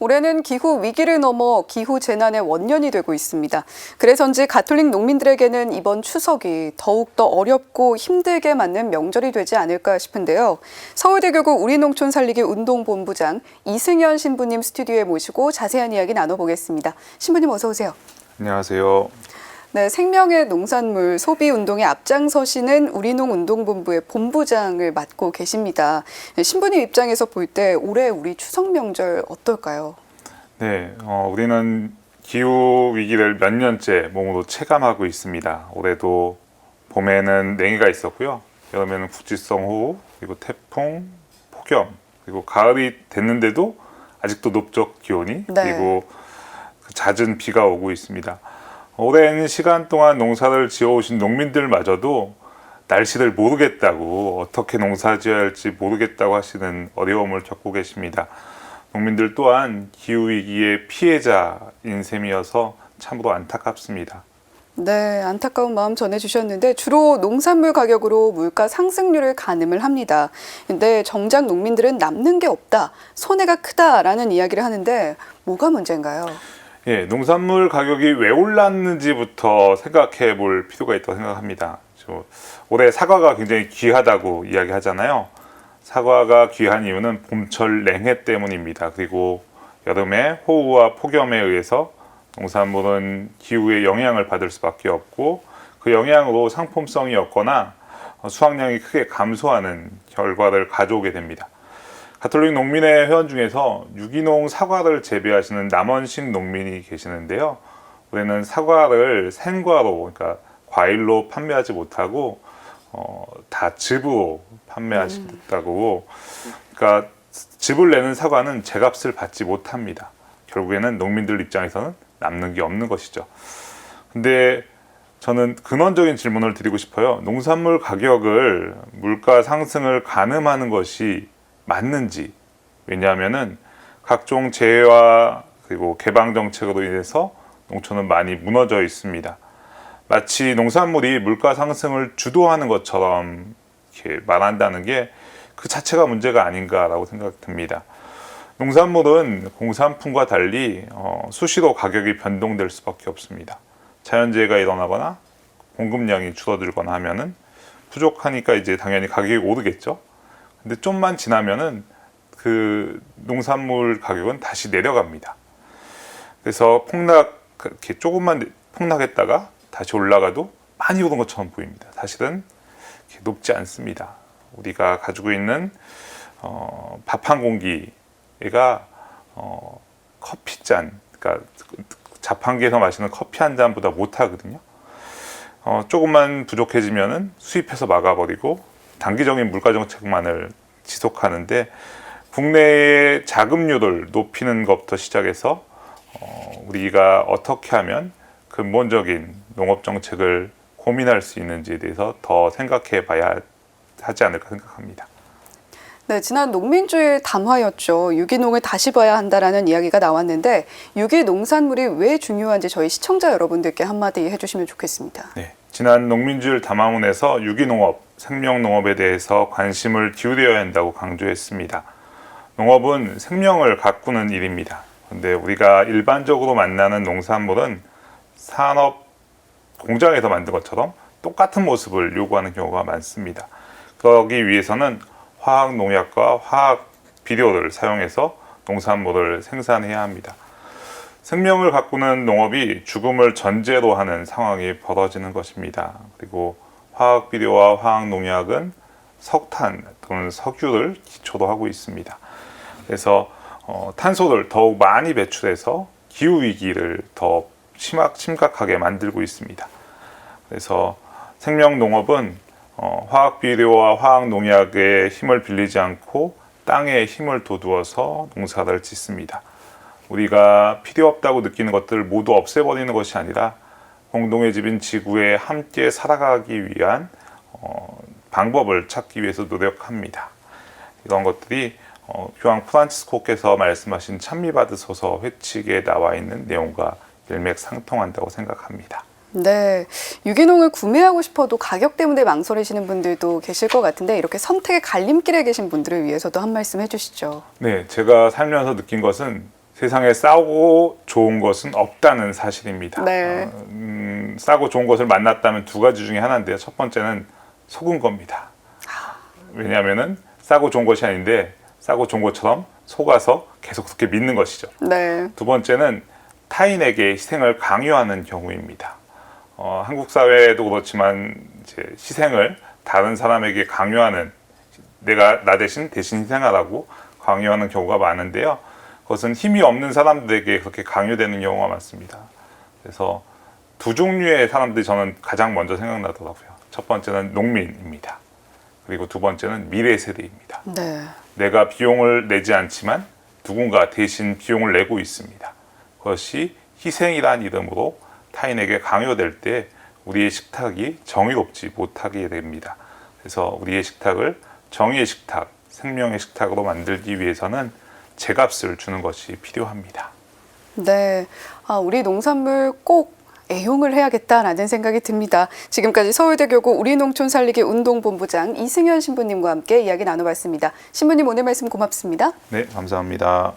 올해는 기후 위기를 넘어 기후 재난의 원년이 되고 있습니다. 그래서인지 가톨릭 농민들에게는 이번 추석이 더욱더 어렵고 힘들게 맞는 명절이 되지 않을까 싶은데요. 서울대교구 우리농촌 살리기 운동본부장 이승현 신부님 스튜디오에 모시고 자세한 이야기 나눠보겠습니다. 신부님 어서 오세요. 안녕하세요. 네, 생명의 농산물 소비 운동에 앞장서시는 우리농 운동본부의 본부장을 맡고 계십니다. 신부님 입장에서 볼 때 올해 우리 추석 명절 어떨까요? 네, 우리는 기후 위기를 몇 년째 몸으로 체감하고 있습니다. 올해도 봄에는 냉해가 있었고요. 여름에는 국지성 호우, 그리고 태풍, 폭염, 그리고 가을이 됐는데도 아직도 높적 기온이, 그리고 잦은 비가 오고 있습니다. 오랜 시간 동안 농사를 지어오신 농민들마저도 날씨를 모르겠다고, 어떻게 농사 지어야 할지 모르겠다고 하시는 어려움을 겪고 계십니다. 농민들 또한 기후위기의 피해자인 셈이어서 참으로 안타깝습니다. 네, 안타까운 마음 전해주셨는데 주로 농산물 가격으로 물가 상승률을 가늠을 합니다. 근데 정작 농민들은 남는 게 없다, 손해가 크다라는 이야기를 하는데 뭐가 문제인가요? 예, 농산물 가격이 왜 올랐는지부터 생각해 볼 필요가 있다고 생각합니다. 올해 사과가 굉장히 귀하다고 이야기하잖아요. 사과가 귀한 이유는 봄철 냉해 때문입니다. 그리고 여름에 호우와 폭염에 의해서 농산물은 기후의 영향을 받을 수밖에 없고, 그 영향으로 상품성이 없거나 수확량이 크게 감소하는 결과를 가져오게 됩니다. 가톨릭 농민회 회원 중에서 유기농 사과를 재배하시는 남원식 농민이 계시는데요. 올해는 사과를 생과로, 그러니까 과일로 판매하지 못하고 다 즙으로 판매하신다고. 그러니까 즙을 내는 사과는 제값을 받지 못합니다. 결국에는 농민들 입장에서는 남는 게 없는 것이죠. 근데 저는 근원적인 질문을 드리고 싶어요. 농산물 가격을 물가 상승을 가늠하는 것이 맞는지. 왜냐하면은 각종 재해와 그리고 개방 정책으로 인해서 농촌은 많이 무너져 있습니다. 마치 농산물이 물가 상승을 주도하는 것처럼 이렇게 말한다는 게 그 자체가 문제가 아닌가라고 생각됩니다. 농산물은 공산품과 달리 수시로 가격이 변동될 수밖에 없습니다. 자연재해가 일어나거나 공급량이 줄어들거나 하면은 부족하니까 이제 당연히 가격이 오르겠죠. 근데 좀만 지나면은 그 농산물 가격은 다시 내려갑니다. 그래서 이렇게 조금만 폭락했다가 다시 올라가도 많이 오른 것처럼 보입니다. 사실은 높지 않습니다. 우리가 가지고 있는 밥 한 공기가 커피잔, 그러니까 자판기에서 마시는 커피 한 잔보다 못하거든요. 조금만 부족해지면은 수입해서 막아버리고 단기적인 물가 정책만을 지속하는데, 국내의 자금률을 높이는 것부터 시작해서 우리가 어떻게 하면 근본적인 농업 정책을 고민할 수 있는지에 대해서 더 생각해 봐야 하지 않을까 생각합니다. 네, 지난 농민주일 담화였죠. 유기농을 다시 봐야 한다라는 이야기가 나왔는데 유기농산물이 왜 중요한지 저희 시청자 여러분들께 한마디 해주시면 좋겠습니다. 네, 지난 농민주일 담화문에서 유기농업, 생명농업에 대해서 관심을 기울여야 한다고 강조했습니다. 농업은 생명을 가꾸는 일입니다. 그런데 우리가 일반적으로 만나는 농산물은 산업 공장에서 만든 것처럼 똑같은 모습을 요구하는 경우가 많습니다. 그러기 위해서는 화학 농약과 화학 비료를 사용해서 농산물을 생산해야 합니다. 생명을 가꾸는 농업이 죽음을 전제로 하는 상황이 벌어지는 것입니다. 그리고 화학 비료와 화학 농약은 석탄 또는 석유를 기초로 하고 있습니다. 그래서 탄소를 더욱 많이 배출해서 기후 위기를 더 심각하게 만들고 있습니다. 그래서 생명 농업은 화학 비료와 화학 농약의 힘을 빌리지 않고 땅에 힘을 돋우어서 농사를 짓습니다. 우리가 필요 없다고 느끼는 것들을 모두 없애버리는 것이 아니라 공동의 집인 지구에 함께 살아가기 위한 방법을 찾기 위해서 노력합니다. 이런 것들이 교황 프란치스코께서 말씀하신 찬미받으소서 회칙에 나와 있는 내용과 일맥상통한다고 생각합니다. 네, 유기농을 구매하고 싶어도 가격 때문에 망설이시는 분들도 계실 것 같은데 이렇게 선택의 갈림길에 계신 분들을 위해서도 한 말씀 해주시죠. 네, 제가 살면서 느낀 것은 세상에 싸고 좋은 것은 없다는 사실입니다. 네. 싸고 좋은 것을 만났다면 두 가지 중에 하나인데요. 첫 번째는 속은 겁니다. 왜냐하면은 싸고 좋은 것이 아닌데 싸고 좋은 것처럼 속아서 계속 그렇게 믿는 것이죠. 네. 두 번째는 타인에게 희생을 강요하는 경우입니다. 한국 사회도 그렇지만 이제 희생을 다른 사람에게 강요하는, 내가 나 대신 희생하라고 강요하는 경우가 많은데요. 그것은 힘이 없는 사람들에게 그렇게 강요되는 경우가 많습니다. 그래서 두 종류의 사람들이 저는 가장 먼저 생각나더라고요. 첫 번째는 농민입니다. 그리고 두 번째는 미래 세대입니다. 네. 내가 비용을 내지 않지만 누군가 대신 비용을 내고 있습니다. 그것이 희생이란 이름으로 타인에게 강요될 때 우리의 식탁이 정의롭지 못하게 됩니다. 그래서 우리의 식탁을 정의의 식탁, 생명의 식탁으로 만들기 위해서는 제값을 주는 것이 필요합니다. 네. 우리 농산물 꼭 애용을 해야겠다라는 생각이 듭니다. 지금까지 서울대교구 우리농촌 살리기 운동본부장 이승현 신부님과 함께 이야기 나눠봤습니다. 신부님 오늘 말씀 고맙습니다. 네, 감사합니다.